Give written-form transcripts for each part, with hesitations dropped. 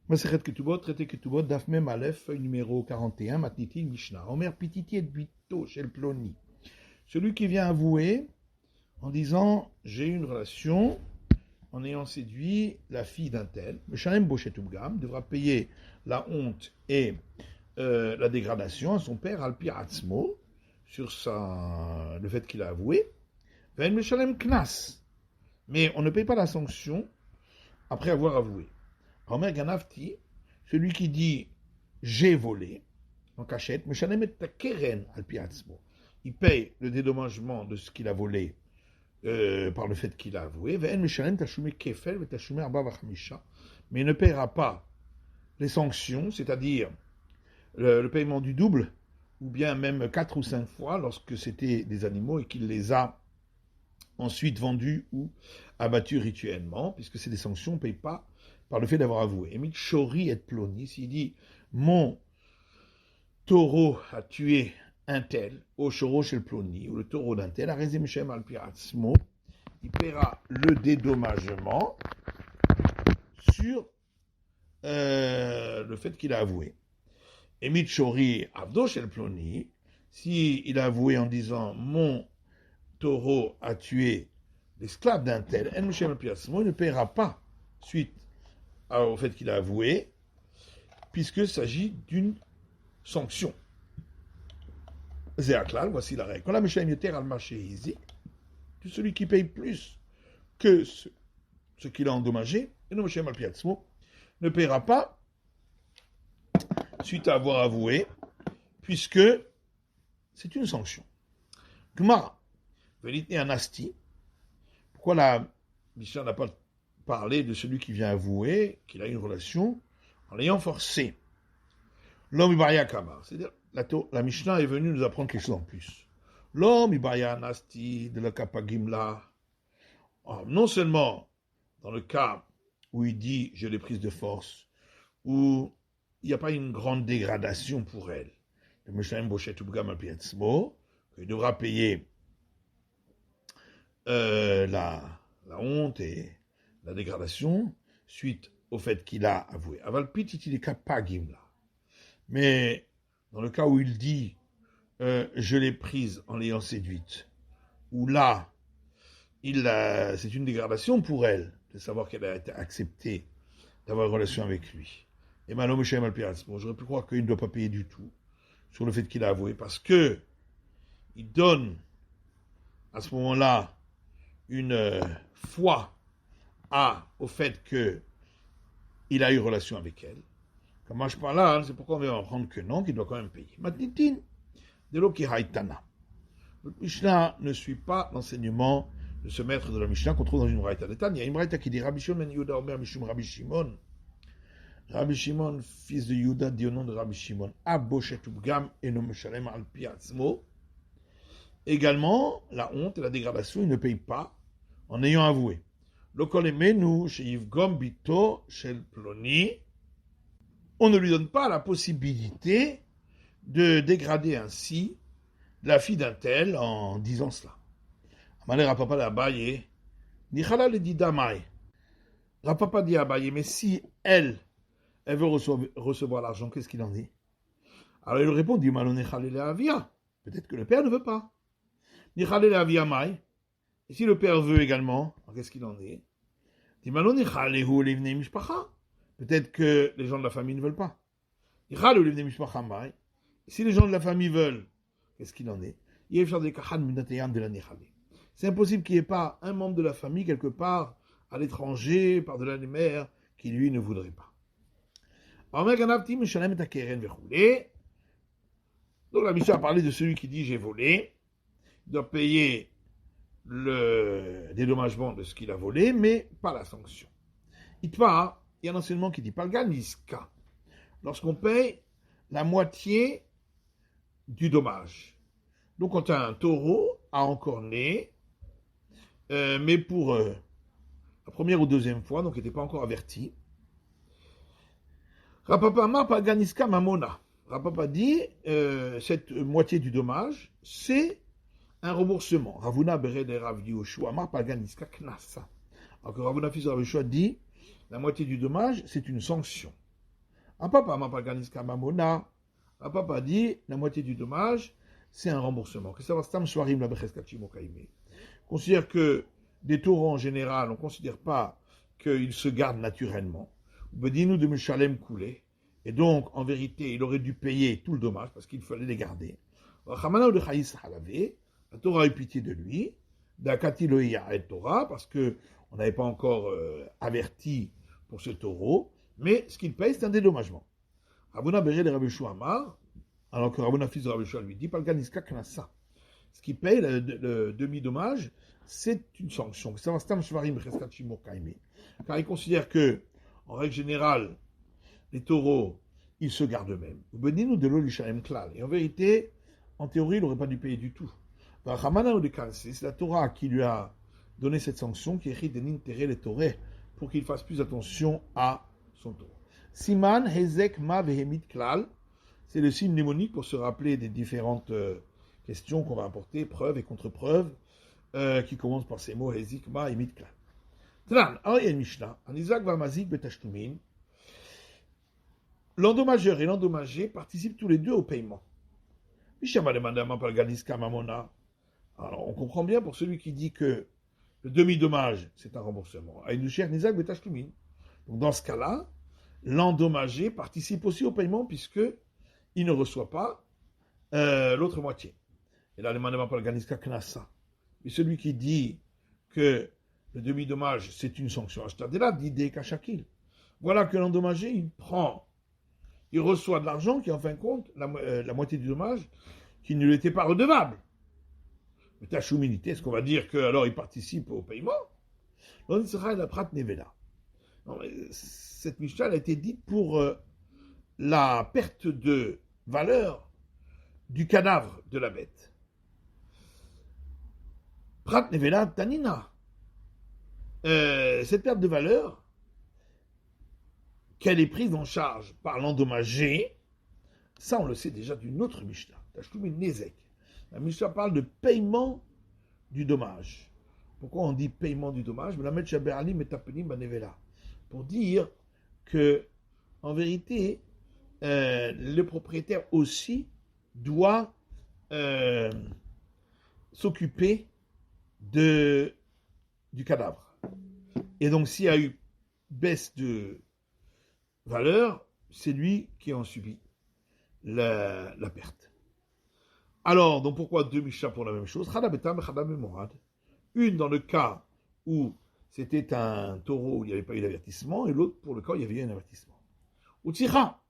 Masechet Ketubot, traité Ketubot, Daf Mem Aleph, feuille numéro 41, Matniti Mishnah. Omer Pititi et Bito chez le Ploni. Celui qui vient avouer en disant j'ai eu une relation en ayant séduit la fille d'un tel, Meshalem Boshetubgam devra payer la honte et la dégradation à son père Alpi Atzmo sur le fait qu'il a avoué. Ven Meshalem Knas. Mais on ne paye pas la sanction après avoir avoué. Omer Ganafti, celui qui dit j'ai volé en cachette, Meshalem et Keren Alpi Atzmo. Il paye le dédommagement de ce qu'il a volé par le fait qu'il a avoué. Mais il ne paiera pas les sanctions, c'est-à-dire le paiement du double, ou bien même 4 ou 5 fois lorsque c'était des animaux et qu'il les a ensuite vendus ou abattus rituellement, puisque c'est des sanctions, on ne paye pas par le fait d'avoir avoué. Et Mitchori et Ploni, s'il dit mon taureau a tué un tel, au choro chez le Ploni, ou le taureau d'un tel, il paiera le dédommagement sur le fait qu'il a avoué. Et Mitchori Avdo chez le Ploni, s'il a avoué en disant mon taureau a tué l'esclave d'un tel, il ne paiera pas suite au fait qu'il a avoué, puisqu'il s'agit d'une sanction. Zéaklal, voici la règle. Quand la Meshaim Yoter al marché ici, tout celui qui paye plus que ce qu'il a endommagé, et non Meshaim al Piatzmo, ne paiera pas suite à avoir avoué, puisque c'est une sanction. Gmara, Velitne Anasti, pourquoi la Mishnah n'a pas parlé de celui qui vient avouer qu'il a une relation en l'ayant forcé? L'homme Ibaya Kama, c'est-à-dire la Mishnah est venue nous apprendre quelque chose en plus. L'homme Ibaya Nasti de la Kapagimla, non seulement dans le cas où il dit je l'ai prise de force, où il n'y a pas une grande dégradation pour elle, le Meshaim Boshet Ubgam al Piatzmo, qu'il devra payer la honte et la dégradation suite au fait qu'il a avoué. Aval Pititi de Kapagimla. Mais dans le cas où il dit je l'ai prise en l'ayant séduite, où là, c'est une dégradation pour elle de savoir qu'elle a été acceptée d'avoir une relation avec lui. Et Malom Shem Al-Piraz, bon, j'aurais pu croire qu'il ne doit pas payer du tout sur le fait qu'il a avoué, parce que il donne à ce moment-là une foi au fait qu'il a eu relation avec elle. Comme moi je parle là, c'est pourquoi on va apprendre que non, qu'il doit quand même payer. Matnitin, de l'Oki Haïtana. Le Mishnah ne suit pas l'enseignement de ce maître de la Mishnah qu'on trouve dans une braïta. Il y a une braïta qui dit Rabbi Shimon ben Yehuda Omer Mishum Rabbi Shimon. Rabbi Shimon, fils de Yehuda, dit au nom de Rabbi Shimon, Aboshet Ubgam enom meshalem al pi atzmo. Également, la honte et la dégradation, il ne paye pas en ayant avoué. Lokol emenu sheyivgom bito shel ploni. On ne lui donne pas la possibilité de dégrader ainsi la fille d'un tel en disant cela. Amalé Rapapa d'Abaye, Nichala le dit Damaï. Rapapa dit Abaye, mais si elle veut recevoir l'argent, qu'est-ce qu'il en dit? Alors il répond, dit Malon Nichalé le Avia. Peut-être que le père ne veut pas. Nichalé le Avia Maï. Et si le père veut également, qu'est-ce qu'il en dit? Dit Malon Nichalé hu livnei mishpacha. Peut-être que les gens de la famille ne veulent pas. Et si les gens de la famille veulent, qu'est-ce qu'il en est? C'est impossible qu'il n'y ait pas un membre de la famille quelque part à l'étranger, par-delà les mers, qui lui ne voudrait pas. Donc la mission a parlé de celui qui dit j'ai volé, il doit payer le dédommagement de ce qu'il a volé, mais pas la sanction. Il y a un enseignement qui dit Palganiska. Lorsqu'on paye la moitié du dommage. Donc, quand un taureau a encore né, mais pour la première ou deuxième fois, donc il n'était pas encore averti. Rapapa ma Palganiska mamona. Rapapa dit cette moitié du dommage, c'est un remboursement. Ravuna bere de Rav Yoshua ma Palganiska knasa. Alors que Ravuna fils de Rav Yoshua dit la moitié du dommage, c'est une sanction. Un papa m'a pas gagné mamona. Un papa dit la moitié du dommage, c'est un remboursement. Que ça va stam soirim la becheskachimo kaime. Considère que des taureaux en général, on ne considère pas qu'ils se gardent naturellement. Bedinu de Meshalem coulé. Et donc, en vérité, il aurait dû payer tout le dommage parce qu'il fallait les garder. La Torah a eu pitié de lui. Dakati lo Torah, parce qu'on n'avait pas encore averti pour ce taureau. Mais ce qu'il paye, c'est un dédommagement. Rabuna Béré de Rabbi Amar, alors que Rabuna fils de Rabbi lui dit, Palganiska Knasa. Ce qui paye, le demi-dommage, c'est une sanction. Car il considère que, en règle générale, les taureaux, ils se gardent eux-mêmes. Et en vérité, en théorie, il n'aurait pas dû payer du tout. C'est la Torah qui lui a donné cette sanction, qui écrit les Torah, pour qu'il fasse plus attention à son taureau. Siman, Hezek, Ma, Vehemit, Klal, c'est le signe mnémonique pour se rappeler des différentes questions qu'on va apporter, preuves et contre-preuves, qui commencent par ces mots, Hezek, Ma, Vehemit, Klal. Tran, alors il y a une Mishnah, en Isaac, Vamazik, Betashtumin, l'endommageur et l'endommagé participent tous les deux au paiement. Alors, on comprend bien pour celui qui dit que le demi-dommage, c'est un remboursement. Donc, dans ce cas-là, l'endommagé participe aussi au paiement puisque il ne reçoit pas l'autre moitié. Et là, le mandement par Ganiska Knasa. Mais celui qui dit que le demi-dommage, c'est une sanction ashtadela, dit des kachakil. Voilà que l'endommagé, il reçoit de l'argent qui, en fin de compte, la moitié du dommage, qui ne lui était pas redevable. Mais tachouminité, est-ce qu'on va dire qu'alors il participe au paiement? Non, il sera la prat nevela. Cette Mishnah a été dite pour la perte de valeur du cadavre de la bête. Prat nevela tanina. Cette perte de valeur, qu'elle est prise en charge par l'endommagé, ça on le sait déjà d'une autre Mishnah, Tashlumin Nezek. La Mishnah parle de paiement du dommage. Pourquoi on dit paiement du dommage? Pour dire que, en vérité, le propriétaire aussi doit s'occuper du cadavre. Et donc, s'il y a eu baisse de valeur, c'est lui qui en subit la perte. Alors, donc pourquoi deux Mishnah pour la même chose? Une dans le cas où c'était un taureau où il n'y avait pas eu d'avertissement, et l'autre pour le cas où il y avait eu un avertissement. Utsira.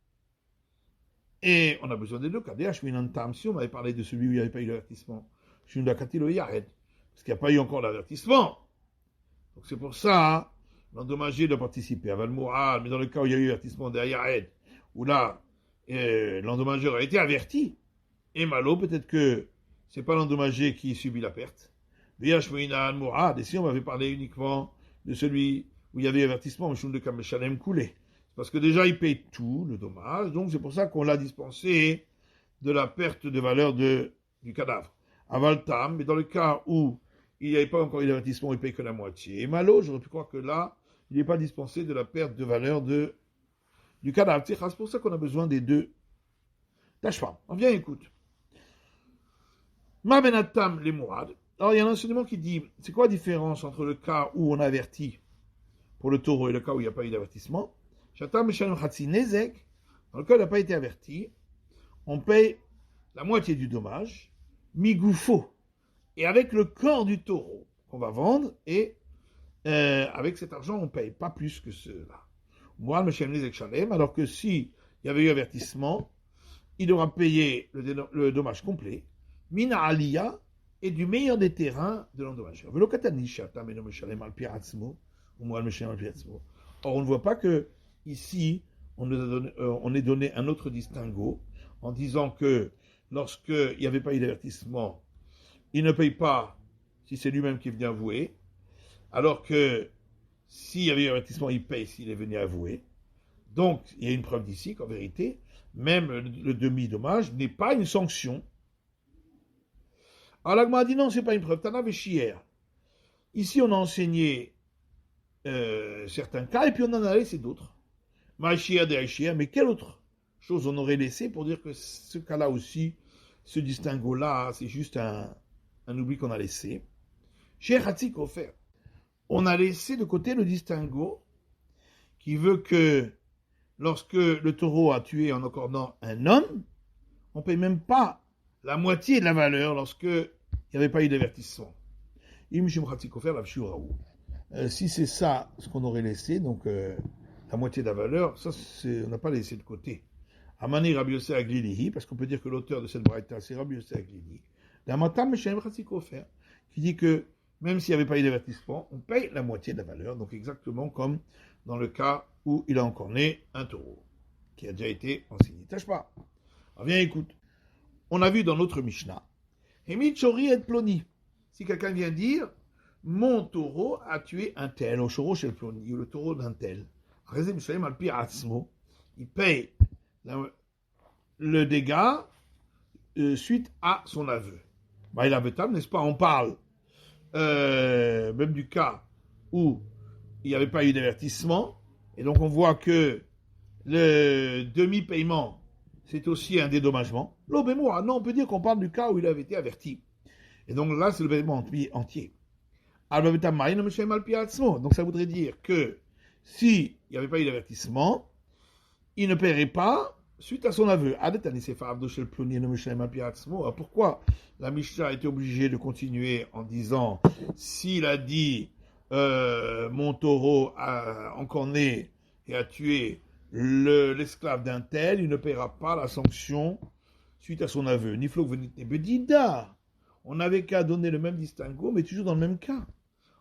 Et on a besoin des deux cas. Si on m'avait parlé de celui où il n'y avait pas eu d'avertissement, parce qu'il n'y a pas eu encore d'avertissement. Donc c'est pour ça, l'endommagé doit participer à Valmourad, mais dans le cas où il y a eu avertissement derrière Yared, où là, l'endommageur a été averti, et malo, peut-être que c'est pas l'endommagé qui subit la perte. Et si on m'avait parlé uniquement de celui où il y avait avertissement, parce que déjà il paye tout le dommage, donc c'est pour ça qu'on l'a dispensé de la perte de valeur du cadavre. Avaltam, mais dans le cas où il n'y avait pas encore eu d'avertissement, il paye que la moitié. Et malo, j'aurais pu croire que là, il n'est pas dispensé de la perte de valeur du cadavre. C'est pour ça qu'on a besoin des deux. Tâche pas. On vient, écoute. Ma benatam les mourad. Alors, il y a un enseignement qui dit, c'est quoi la différence entre le cas où on avertit pour le taureau et le cas où il n'y a pas eu d'avertissement? Shatam Meshalem Chatsi Nezek, dans le cas où il n'a pas été averti, on paye la moitié du dommage, migoufo, et avec le corps du taureau qu'on va vendre, et avec cet argent, on paye pas plus que cela. Moi, Meshalem Nezek Shalem, alors que si il y avait eu avertissement, il devra payer le dommage complet, mina aliyah, et du meilleur des terrains de l'endommageur. Or, on ne voit pas que ici, on est donné un autre distinguo en disant que lorsqu'il n'y avait pas eu d'avertissement, il ne paye pas si c'est lui-même qui est venu avouer, alors que s'il y avait eu avertissement, il paye s'il est venu avouer. Donc, il y a une preuve d'ici qu'en vérité, même le demi-dommage n'est pas une sanction. Alors l'Agma a dit non, c'est pas une preuve. Tana Veshier. Ici, on a enseigné certains cas et puis on en a laissé d'autres. Maïchia de Haïchia, mais quelle autre chose on aurait laissé pour dire que ce cas-là aussi, ce distinguo-là, c'est juste un oubli qu'on a laissé. Chez Hatzik offert, on a laissé de côté le distinguo qui veut que lorsque le taureau a tué en accordant un homme, on ne paye même pas la moitié de la valeur lorsque il n'y avait pas eu d'avertissement. Si c'est ça ce qu'on aurait laissé, donc la moitié de la valeur, ça on n'a pas laissé de côté. Amani Rabbi Yosef Aglilihi, parce qu'on peut dire que l'auteur de cette braïta, c'est Rabbi Yosef Aglili. L'amatam Meshem Chatziko offert, qui dit que même s'il n'y avait pas eu d'avertissement, on paye la moitié de la valeur, donc exactement comme dans le cas où il a encore né un taureau, qui a déjà été enseigné. Tâche pas. Alors viens, écoute. On a vu dans notre Mishnah, Hemit Chori et Ploni. Si quelqu'un vient dire, mon taureau a tué un tel, au choro chez le Ploni, ou le taureau d'un tel, il paye le dégât suite à son aveu. Il avait table, n'est-ce pas? On parle même du cas où il n'y avait pas eu d'avertissement, et donc on voit que le demi-paiement, c'est aussi un dédommagement. L'obémois, non, on peut dire qu'on parle du cas où il avait été averti. Et donc là, c'est le paiement entier. Donc ça voudrait dire que s'il n'y avait pas eu d'avertissement, il ne paierait pas suite à son aveu. Pourquoi la Mishnah a été obligée de continuer en disant, s'il a dit mon taureau a encore né et a tué l'esclave d'un tel, il ne paiera pas la sanction suite à son aveu. On n'avait qu'à donner le même distinguo, mais toujours dans le même cas.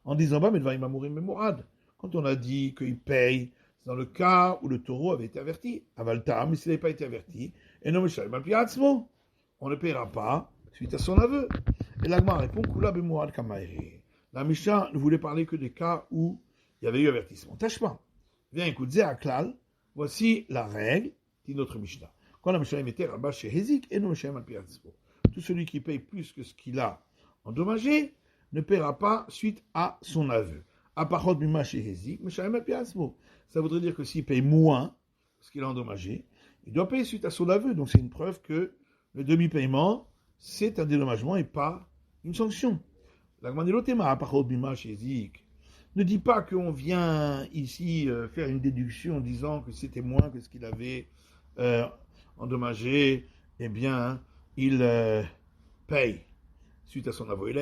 En disant, mais il va mourir mémorade. Quand on a dit qu'il paye, c'est dans le cas où le taureau avait été averti. Avalta, mais s'il n'avait pas été averti, et non, on ne paiera pas suite à son aveu. Et l'Agma répond, Kula bemourad kamaere. La Mishnah ne voulait parler que des cas où il y avait eu avertissement. Tâche pas. Viens, écoute, Zéaklal, voici la règle, dit notre Mishnah. Quand la Mishnah mettait Rabba chez Hézik, et non, tout celui qui paye plus que ce qu'il a endommagé ne paiera pas suite à son aveu. Aparot bima chez Hézik, ça voudrait dire que s'il paye moins ce qu'il a endommagé, il doit payer suite à son aveu. Donc c'est une preuve que le demi-paiement, c'est un dédommagement et pas une sanction. L'agmanilotema aparot bima chez Hézik ne dit pas qu'on vient ici faire une déduction en disant que c'était moins que ce qu'il avait endommagé, eh bien, il paye suite à son aveu.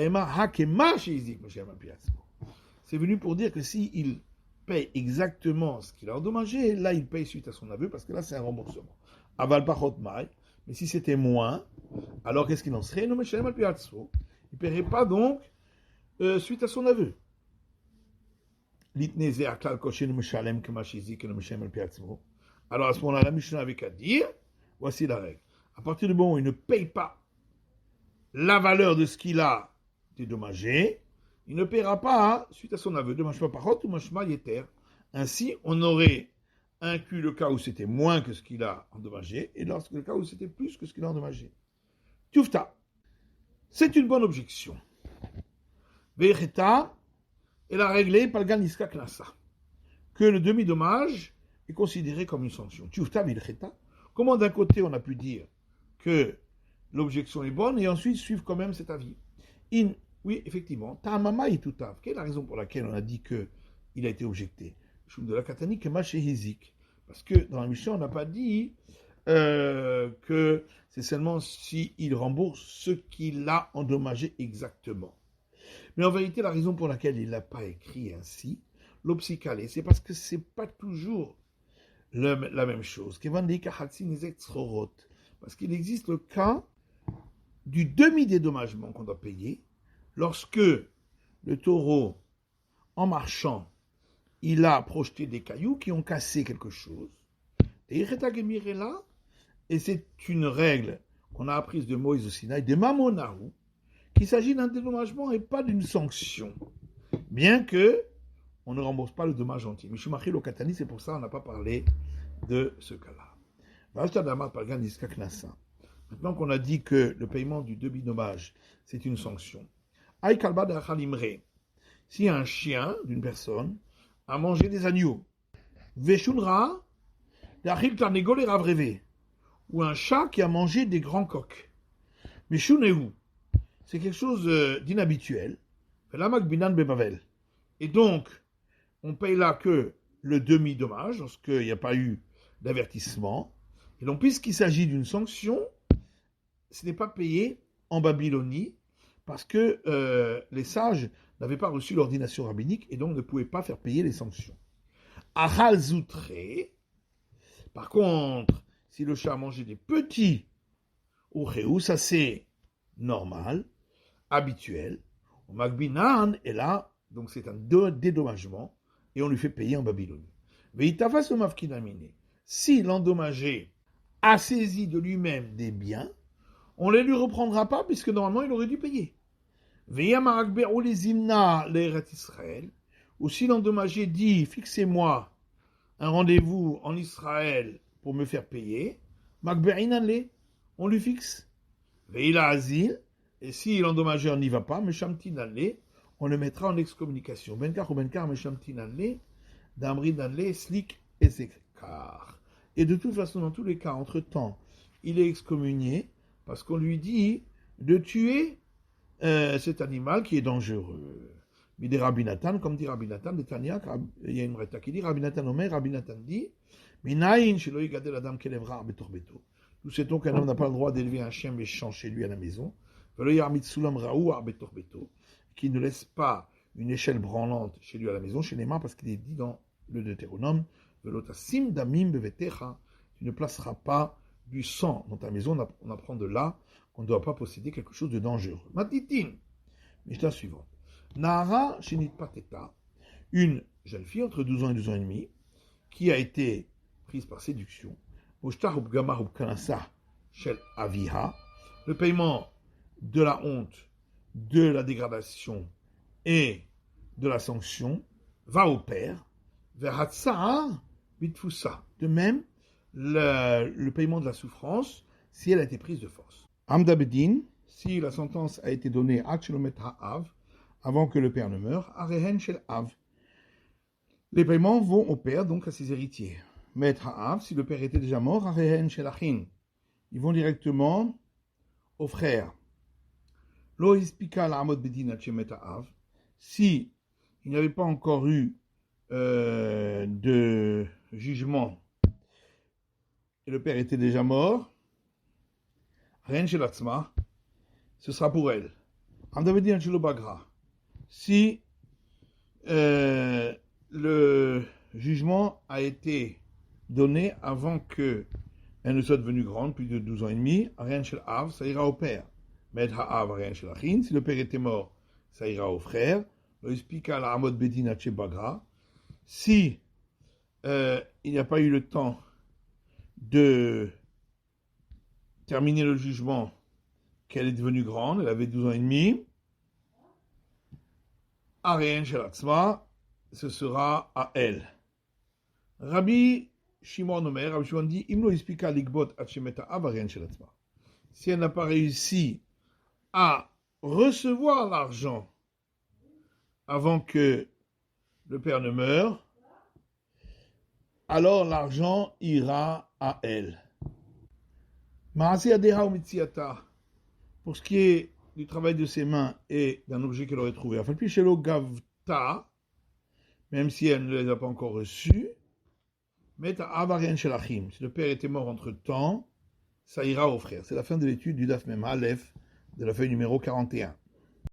C'est venu pour dire que s'il paye exactement ce qu'il a endommagé, là, il paye suite à son aveu, parce que là, c'est un remboursement. Aval pachot mai, mais si c'était moins, alors qu'est-ce qu'il en serait? Il ne paierait pas donc suite à son aveu. Alors à ce moment-là, la Mishnah avait qu'à dire, voici la règle. À partir du moment où il ne paye pas la valeur de ce qu'il a dédommagé, il ne paiera pas suite à son aveu. De machma parot ou machma yeter. Ainsi, on aurait inclus le cas où c'était moins que ce qu'il a endommagé, et lorsque le cas où c'était plus que ce qu'il a endommagé. Tufta. C'est une bonne objection. Vecheta, elle a réglé par le ganiska knasa, que le demi-dommage est considéré comme une sanction. Tufta vecheta. Comment d'un côté on a pu dire que l'objection est bonne et ensuite suivre quand même cet avis. Oui, effectivement, ta'amama et tutav. Quelle est la raison pour laquelle on a dit qu'il a été objecté? De la katani kema chez Hézik. Parce que dans la mission, on n'a pas dit que c'est seulement s'il rembourse ce qu'il a endommagé exactement. Mais en vérité, la raison pour laquelle il n'a pas écrit ainsi, l'obsicalé, c'est parce que c'est pas toujours la même chose. Parce qu'il existe le cas du demi-dédommagement qu'on doit payer lorsque le taureau, en marchant, il a projeté des cailloux qui ont cassé quelque chose. Et c'est une règle qu'on a apprise de Moïse au Sinaï, de Mamonahu, qu'il s'agit d'un dédommagement et pas d'une sanction. Bien que on ne rembourse pas le dommage entier. Mishumachi lo katani, c'est pour ça qu'on n'a pas parlé de ce cas-là. Maintenant qu'on a dit que le paiement du demi-dommage, c'est une sanction. Si un chien d'une personne a mangé des agneaux, Veshunra, d'Achil Tarnegol et Ravrevé, ou un chat qui a mangé des grands coqs. Mais Shuneu, c'est quelque chose d'inhabituel. Et donc, on paye là que le demi-dommage, lorsqu'il n'y a pas eu d'avertissement. Et donc, puisqu'il s'agit d'une sanction, ce n'est pas payé en Babylonie, parce que les sages n'avaient pas reçu l'ordination rabbinique et donc ne pouvaient pas faire payer les sanctions. Achal Zoutré, par contre, si le chat a mangé des petits Ucheu, ça c'est normal, habituel. Magbinan est là, donc c'est un dédommagement, et on lui fait payer en Babylonie. Si l'endommagé a saisi de lui-même des biens, on ne les lui reprendra pas, puisque normalement il aurait dû payer. Ou si l'endommagé dit, fixez-moi un rendez-vous en Israël pour me faire payer, on lui fixe. Et si l'endommageur n'y va pas, on le mettra en excommunication. Et de toute façon, dans tous les cas, entre-temps, il est excommunié parce qu'on lui dit de tuer cet animal qui est dangereux. Mais des Rabbi Nathan, comme dit Rabbi Nathan, de Tania, il y a une reta qui dit, Rabbi Nathan Omer, Rabbi Nathan dit, Minayin shelo yigadel adam kelevra betor beto. Nous savons qu'un homme n'a pas le droit d'élever un chien méchant chez lui à la maison, qui ne laisse pas une échelle branlante chez lui à la maison, chez les mains, parce qu'il est dit dans le Deutéronome, tu ne placeras pas du sang dans ta maison. On apprend de là qu'on ne doit pas posséder quelque chose de dangereux. Matitin, Mishnah suivante. Nahara Shenit Pateta, une jeune fille entre 12 ans et 12 ans et demi, qui a été prise par séduction. Le paiement de la honte, de la dégradation et de la sanction va au père. De même, le paiement de la souffrance si elle a été prise de force. Amda Bedin, si la sentence a été donnée avant que le père ne meure, Arehen Shel Av. Les paiements vont au père, donc à ses héritiers. Met Ha'av, si le père était déjà mort, Arehen Shel Achin. Ils vont directement aux frères. Lo Hispika La'amod Bedin Hachemet Ha'av. Si il n'y avait pas encore eu de jugement et le père était déjà mort, Arehen Shel Atzma, ce sera pour elle. Amda Bedin Shelo Bagra. Si le jugement a été donné avant qu'elle ne soit devenue grande, plus de 12 ans et demi, Arehen Shel Av, ça ira au père. Med Ha'av Arehen Shel Achin, si le père était mort, ça ira au frère. Loispika la Amod Bedin Hache Bagra. Si il n'y a pas eu le temps de terminer le jugement, qu'elle est devenue grande, elle avait 12 ans et demi, Arehen Shel Atzma, ce sera à elle. Rabbi Shimon Omer, Rabbi Shimon dit, Imlo ispika ligbot achemeta Arehen Shel Atzma. Si elle n'a pas réussi à recevoir l'argent avant que le père ne meure, alors l'argent ira à elle. Maaseh adeha umitziata. Pour ce qui est du travail de ses mains et d'un objet qu'elle aurait trouvé. Enfin, puis chez gavta, même si elle ne les a pas encore reçus, mais à Avarien Shelachim. Si le père était mort entre-temps, ça ira au frère. C'est la fin de l'étude du Daf Mem Aleph de la feuille numéro 41.